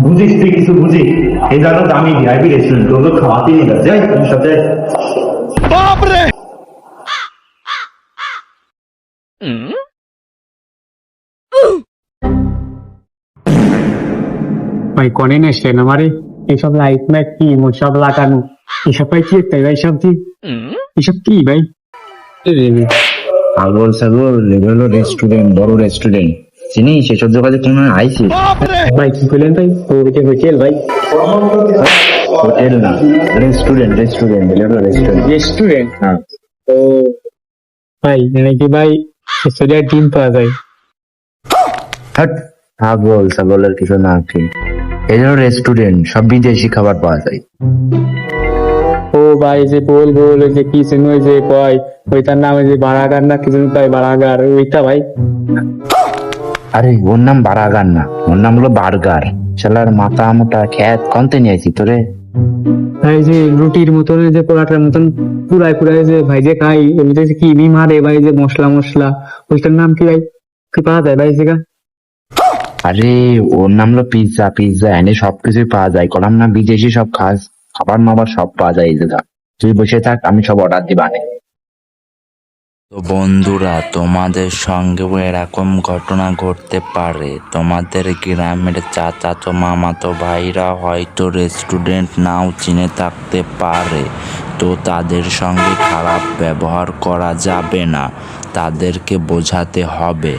বুঝিস তুই কিছু বুঝিস? এই জায়গা দামি ভিআইপি রেস্টুরেন্ট, তোর তো খাওয়াতেই নিয়ে যাচ্ছে। যাই তোমার সাথে। ভাই কনে নেছেন আমারে এইসব লাইট ম্যাট কি সব লাগানো, এসব ভাই কি একটা ভাই সব কি এসব কি ভাই? পাগল ছাগল, এগুলো হলো রেস্টুরেন্ট, বড় রেস্টুরেন্ট, চিনি সেসব জায়গায় কোনো আইসি? ভাই কি করলেন ভাই? ওইটা হোটেল ভাই? হোটেল না, রেস্টুরেন্ট, রেস্টুরেন্ট, এগুলো হলো রেস্টুরেন্ট। রেস্টুরেন্ট? হ্যাঁ। ও ভাই নাকি ভাই সেসরিয়া ডিম পাওয়া যায়? হাট, পাগল ছাগলের কিছু না, ঠিক এগুলো রেস্টুরেন্ট, সব বিদেশি খাবার পাওয়া যায়। ও ভাই যে বল বল ওই যে কি যেন ওই যে কয় ওইটার নাম ওই যে বাড়াগার না কি যেন কয় বাড়াগার, ওইটা ভাই? আরে ওর নাম বারাগার না, ওর নাম হলো বার্গার। শালার মাথা মোটা খ্যাত কমতে নিয়েছি তোরে। ভাই যে রুটির মতন ওই যে পরাটার মতন পুরাই পুরাই যে ভাই যে খাই ওইটা যে কি মারে ভাই যে মশলা মশলা, ওইটার নাম কি ভাই? কি পাওয়া যায় ভাই সেটা? আরে ওর নাম হলো পিৎজা। পিৎজা এনে সবকিছুই পাওয়া যায়, করলাম না বিদেশি সব খাবার মাবার সব পাওয়া যায় এই জায়গা। তুই বসে থাক, আমি সব অর্ডার দিবানে। তো বন্ধুরা, তোমাদের সঙ্গেও এরকম ঘটনা ঘটতে পারে। তোমাদের গ্রামের চাচাতো মামাতো ভাইরা হয়তো রেস্টুরেন্ট নাও চিনে থাকতে পারে। তো তাদের সঙ্গে খারাপ ব্যবহার করা যাবে না, তাদেরকে বোঝাতে হবে।